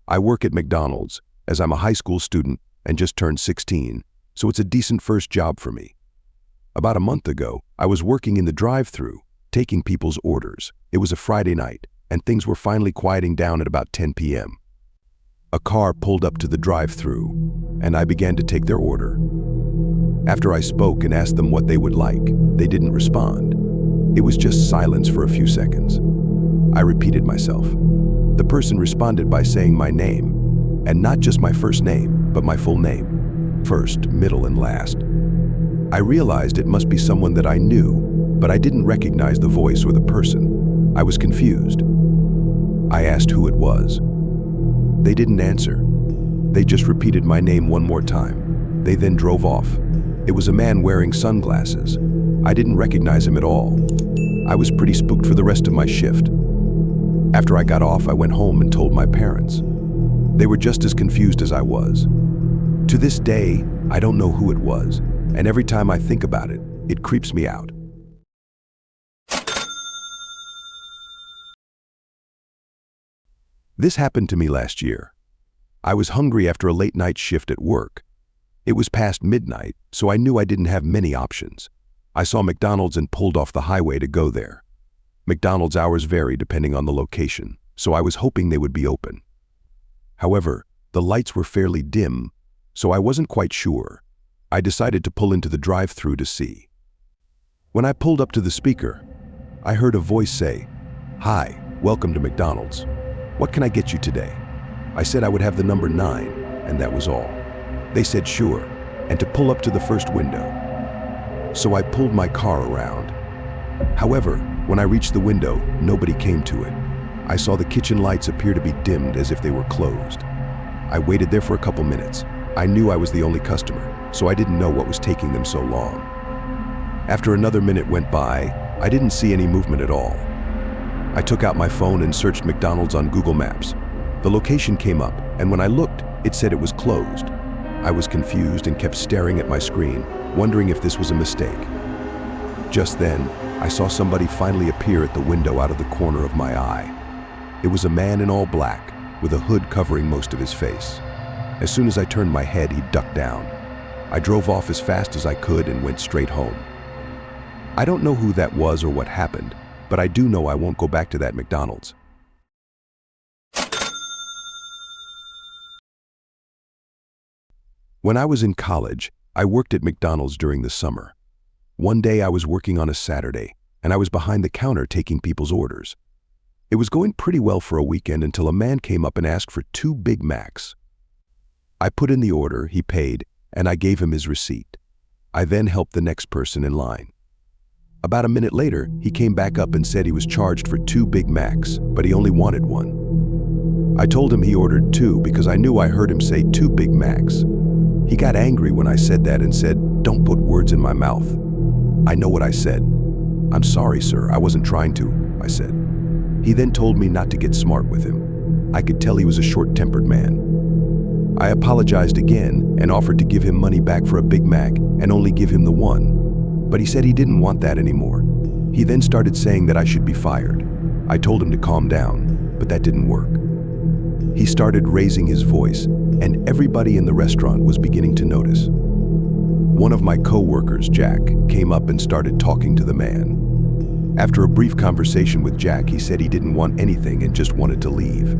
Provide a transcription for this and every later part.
I work at McDonald's, as I'm a high school student and just turned 16, so it's a decent first job for me. About a month ago, I was working in the drive-thru, taking people's orders. It was a Friday night, and things were finally quieting down at about 10 p.m. A car pulled up to the drive-thru, and I began to take their order. After I spoke and asked them what they would like, they didn't respond. It was just silence for a few seconds. I repeated myself. The person responded by saying my name, and not just my first name, but my full name. First, middle, and last. I realized it must be someone that I knew, but I didn't recognize the voice or the person. I was confused. I asked who it was. They didn't answer. They just repeated my name one more time. They then drove off. It was a man wearing sunglasses. I didn't recognize him at all. I was pretty spooked for the rest of my shift. After I got off, I went home and told my parents. They were just as confused as I was. To this day, I don't know who it was, and every time I think about it, it creeps me out. This happened to me last year. I was hungry after a late night shift at work. It was past midnight, so I knew I didn't have many options. I saw McDonald's and pulled off the highway to go there. McDonald's hours vary depending on the location, so I was hoping they would be open. However, the lights were fairly dim, so I wasn't quite sure. I decided to pull into the drive-thru to see. When I pulled up to the speaker, I heard a voice say, "Hi, welcome to McDonald's. What can I get you today?" I said I would have the number 9, and that was all. They said sure, and to pull up to the first window. So I pulled my car around. However, when I reached the window, nobody came to it. I saw the kitchen lights appear to be dimmed as if they were closed. I waited there for a couple minutes. I knew I was the only customer, so I didn't know what was taking them so long. After another minute went by, I didn't see any movement at all. I took out my phone and searched McDonald's on Google Maps. The location came up, and when I looked, it said it was closed. I was confused and kept staring at my screen, wondering if this was a mistake. Just then, I saw somebody finally appear at the window out of the corner of my eye. It was a man in all black, with a hood covering most of his face. As soon as I turned my head, he ducked down. I drove off as fast as I could and went straight home. I don't know who that was or what happened, but I do know I won't go back to that McDonald's. When I was in college, I worked at McDonald's during the summer. One day I was working on a Saturday, and I was behind the counter taking people's orders. It was going pretty well for a weekend until a man came up and asked for 2 Big Macs. I put in the order, he paid, and I gave him his receipt. I then helped the next person in line. About a minute later, he came back up and said he was charged for 2 Big Macs, but he only wanted 1. I told him he ordered 2 because I knew I heard him say 2 Big Macs. He got angry when I said that and said, "Don't put words in my mouth." I know what I said. "I'm sorry, sir, I wasn't trying to," I said. He then told me not to get smart with him. I could tell he was a short-tempered man. I apologized again and offered to give him money back for a Big Mac and only give him the 1. But he said he didn't want that anymore. He then started saying that I should be fired. I told him to calm down, but that didn't work. He started raising his voice, and everybody in the restaurant was beginning to notice. One of my co-workers, Jack, came up and started talking to the man. After a brief conversation with Jack, he said he didn't want anything and just wanted to leave.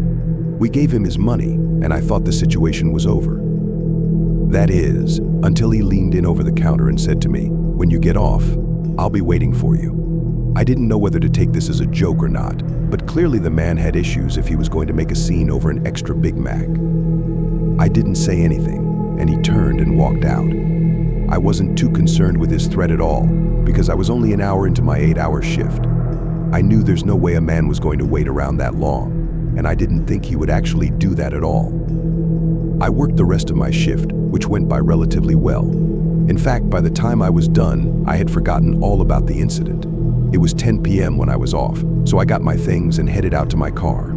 We gave him his money, and I thought the situation was over. That is, until he leaned in over the counter and said to me, "When you get off, I'll be waiting for you." I didn't know whether to take this as a joke or not, but clearly the man had issues if he was going to make a scene over an extra Big Mac. I didn't say anything, and he turned and walked out. I wasn't too concerned with his threat at all, because I was only an hour into my 8-hour shift. I knew there's no way a man was going to wait around that long, and I didn't think he would actually do that at all. I worked the rest of my shift, which went by relatively well. In fact, by the time I was done, I had forgotten all about the incident. It was 10 p.m. when I was off, so I got my things and headed out to my car.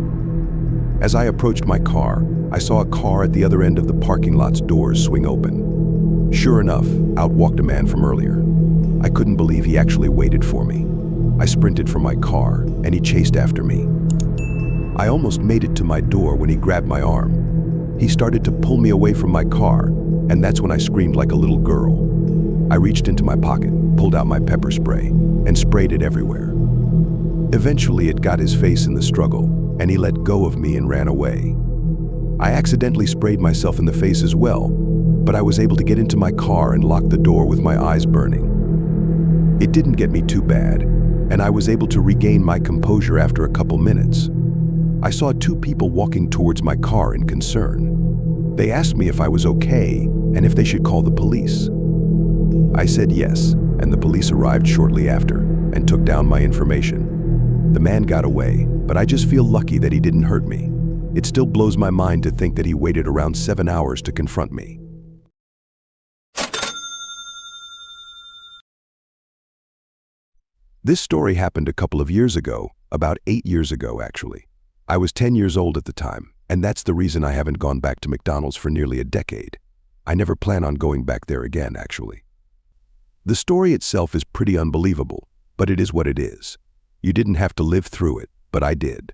As I approached my car, I saw a car at the other end of the parking lot's doors swing open. Sure enough, out walked a man from earlier. I couldn't believe he actually waited for me. I sprinted from my car, and he chased after me. I almost made it to my door when he grabbed my arm. He started to pull me away from my car, and that's when I screamed like a little girl. I reached into my pocket, pulled out my pepper spray, and sprayed it everywhere. Eventually, it got his face in the struggle, and he let go of me and ran away. I accidentally sprayed myself in the face as well, but I was able to get into my car and lock the door with my eyes burning. It didn't get me too bad, and I was able to regain my composure after a couple minutes. I saw two people walking towards my car in concern. They asked me if I was okay and if they should call the police. I said yes, and the police arrived shortly after and took down my information. The man got away, but I just feel lucky that he didn't hurt me. It still blows my mind to think that he waited around 7 hours to confront me. This story happened a couple of years ago, about 8 years ago actually. I was 10 years old at the time, and that's the reason I haven't gone back to McDonald's for nearly a decade. I never plan on going back there again, actually. The story itself is pretty unbelievable, but it is what it is. You didn't have to live through it, but I did.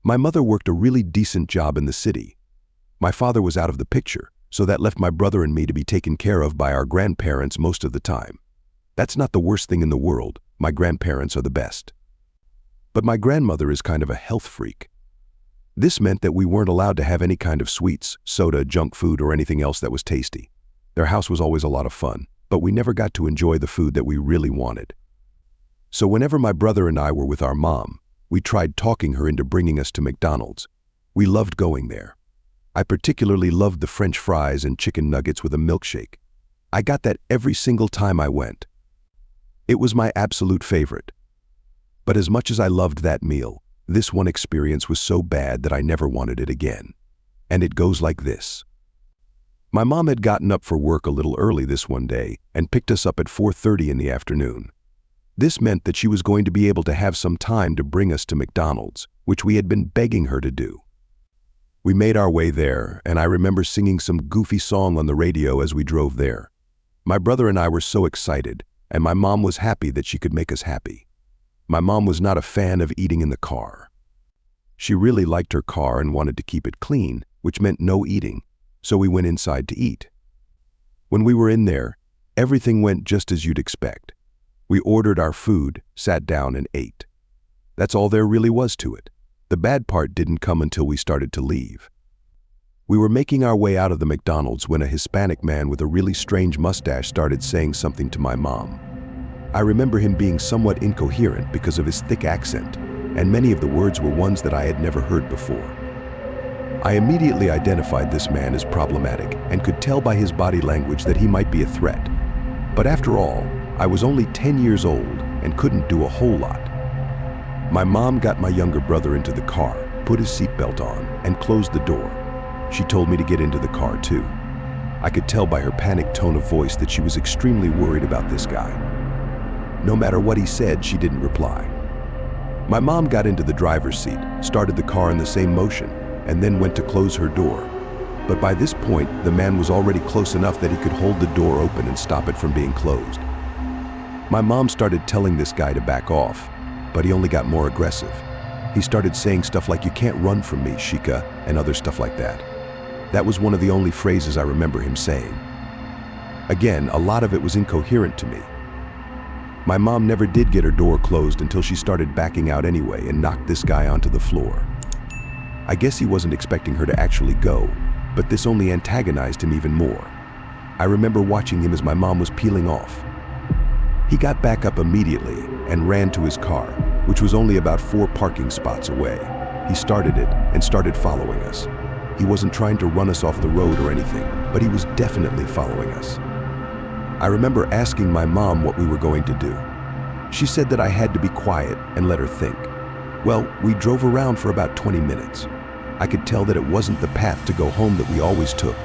My mother worked a really decent job in the city. My father was out of the picture, so that left my brother and me to be taken care of by our grandparents most of the time. That's not the worst thing in the world. My grandparents are the best. But my grandmother is kind of a health freak. This meant that we weren't allowed to have any kind of sweets, soda, junk food, or anything else that was tasty. Their house was always a lot of fun, but we never got to enjoy the food that we really wanted. So whenever my brother and I were with our mom, we tried talking her into bringing us to McDonald's. We loved going there. I particularly loved the French fries and chicken nuggets with a milkshake. I got that every single time I went. It was my absolute favorite. But as much as I loved that meal, this one experience was so bad that I never wanted it again. And it goes like this. My mom had gotten up for work a little early this one day and picked us up at 4:30 in the afternoon. This meant that she was going to be able to have some time to bring us to McDonald's, which we had been begging her to do. We made our way there, and I remember singing some goofy song on the radio as we drove there. My brother and I were so excited, and my mom was happy that she could make us happy. My mom was not a fan of eating in the car. She really liked her car and wanted to keep it clean, which meant no eating, so we went inside to eat. When we were in there, everything went just as you'd expect. We ordered our food, sat down, and ate. That's all there really was to it. The bad part didn't come until we started to leave. We were making our way out of the McDonald's when a Hispanic man with a really strange mustache started saying something to my mom. I remember him being somewhat incoherent because of his thick accent, and many of the words were ones that I had never heard before. I immediately identified this man as problematic and could tell by his body language that he might be a threat. But after all, I was only 10 years old and couldn't do a whole lot. My mom got my younger brother into the car, put his seatbelt on, and closed the door. She told me to get into the car too. I could tell by her panicked tone of voice that she was extremely worried about this guy. No matter what he said, she didn't reply. My mom got into the driver's seat, started the car in the same motion, and then went to close her door. But by this point, the man was already close enough that he could hold the door open and stop it from being closed. My mom started telling this guy to back off, but he only got more aggressive. He started saying stuff like, "You can't run from me, Chica," and other stuff like that. That was one of the only phrases I remember him saying. Again, a lot of it was incoherent to me. My mom never did get her door closed until she started backing out anyway and knocked this guy onto the floor. I guess he wasn't expecting her to actually go, but this only antagonized him even more. I remember watching him as my mom was peeling off. He got back up immediately and ran to his car, which was only about 4 parking spots away. He started it and started following us. He wasn't trying to run us off the road or anything, but he was definitely following us. I remember asking my mom what we were going to do. She said that I had to be quiet and let her think. Well, we drove around for about 20 minutes. I could tell that it wasn't the path to go home that we always took.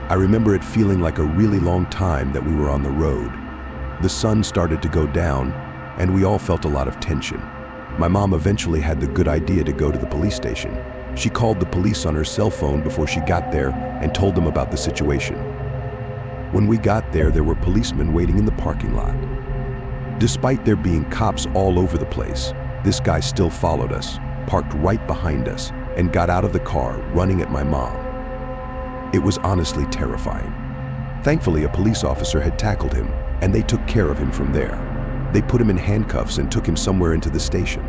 I remember it feeling like a really long time that we were on the road. The sun started to go down, and we all felt a lot of tension. My mom eventually had the good idea to go to the police station. She called the police on her cell phone before she got there and told them about the situation. When we got there, there were policemen waiting in the parking lot. Despite there being cops all over the place, this guy still followed us, parked right behind us and got out of the car running at my mom. It was honestly terrifying. Thankfully, a police officer had tackled him, and they took care of him from there. They put him in handcuffs and took him somewhere into the station.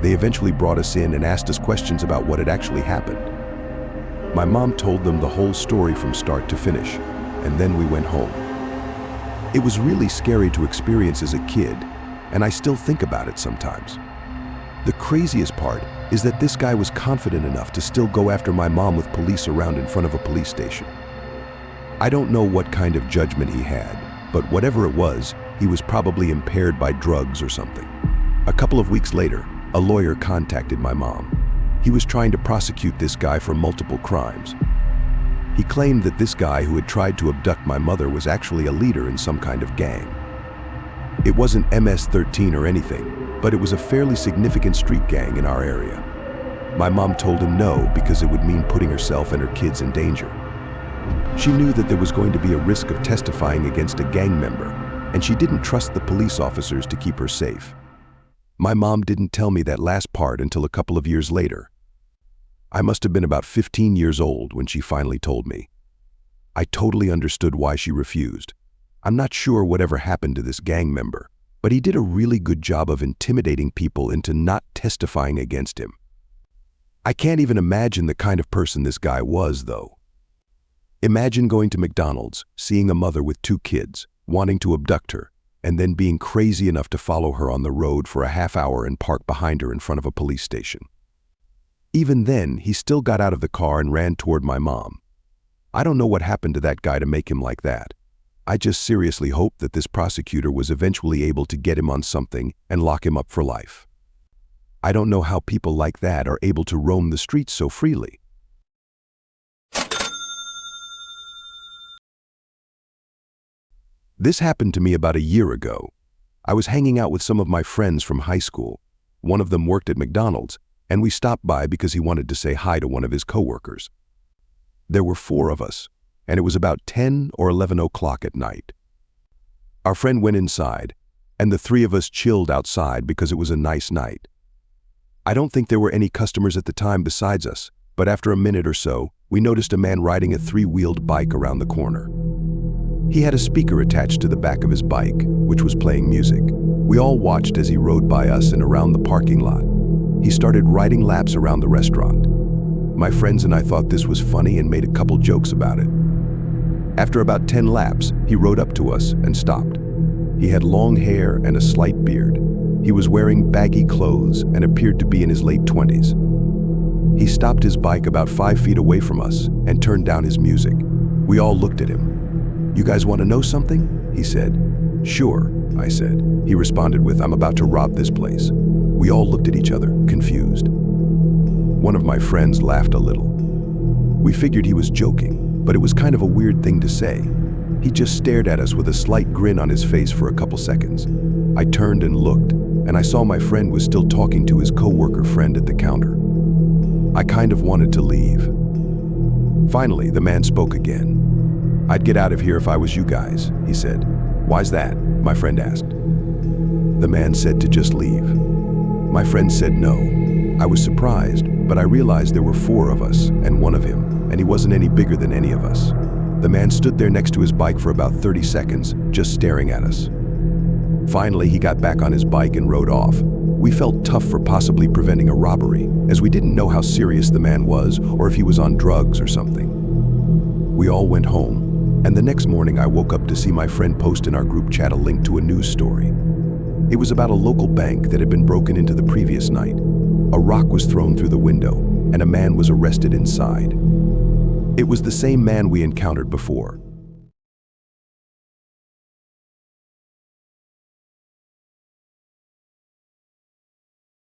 They eventually brought us in and asked us questions about what had actually happened. My mom told them the whole story from start to finish, and then we went home. It was really scary to experience as a kid, and I still think about it sometimes. The craziest part is that this guy was confident enough to still go after my mom with police around in front of a police station. I don't know what kind of judgment he had, but whatever it was, he was probably impaired by drugs or something. A couple of weeks later, a lawyer contacted my mom. He was trying to prosecute this guy for multiple crimes. He claimed that this guy who had tried to abduct my mother was actually a leader in some kind of gang. It wasn't MS-13 or anything, but it was a fairly significant street gang in our area. My mom told him no because it would mean putting herself and her kids in danger. She knew that there was going to be a risk of testifying against a gang member, and she didn't trust the police officers to keep her safe. My mom didn't tell me that last part until a couple of years later. I must have been about 15 years old when she finally told me. I totally understood why she refused. I'm not sure whatever happened to this gang member, but he did a really good job of intimidating people into not testifying against him. I can't even imagine the kind of person this guy was, though. Imagine going to McDonald's, seeing a mother with 2 kids, wanting to abduct her, and then being crazy enough to follow her on the road for a half hour and park behind her in front of a police station. Even then, he still got out of the car and ran toward my mom. I don't know what happened to that guy to make him like that. I just seriously hope that this prosecutor was eventually able to get him on something and lock him up for life. I don't know how people like that are able to roam the streets so freely. This happened to me about a year ago. I was hanging out with some of my friends from high school. One of them worked at McDonald's, and we stopped by because he wanted to say hi to one of his coworkers. There were 4 of us, and it was about 10 or 11 o'clock at night. Our friend went inside, and the 3 of us chilled outside because it was a nice night. I don't think there were any customers at the time besides us, but after a minute or so, we noticed a man riding a 3-wheeled bike around the corner. He had a speaker attached to the back of his bike, which was playing music. We all watched as he rode by us and around the parking lot. He started riding laps around the restaurant. My friends and I thought this was funny and made a couple jokes about it. After about 10 laps, he rode up to us and stopped. He had long hair and a slight beard. He was wearing baggy clothes and appeared to be in his late 20s. He stopped his bike about 5 feet away from us and turned down his music. We all looked at him. "You guys want to know something?" he said. "Sure," I said. He responded with, "I'm about to rob this place." We all looked at each other, confused. One of my friends laughed a little. We figured he was joking, but it was kind of a weird thing to say. He just stared at us with a slight grin on his face for a couple seconds. I turned and looked, and I saw my friend was still talking to his coworker friend at the counter. I kind of wanted to leave. Finally, the man spoke again. "I'd get out of here if I was you guys," he said. "Why's that?" my friend asked. The man said to just leave. My friend said no. I was surprised, but I realized there were 4 of us and 1 of him, and he wasn't any bigger than any of us. The man stood there next to his bike for about 30 seconds, just staring at us. Finally, he got back on his bike and rode off. We felt tough for possibly preventing a robbery, as we didn't know how serious the man was or if he was on drugs or something. We all went home. And the next morning I woke up to see my friend post in our group chat a link to a news story. It was about a local bank that had been broken into the previous night. A rock was thrown through the window, and a man was arrested inside. It was the same man we encountered before,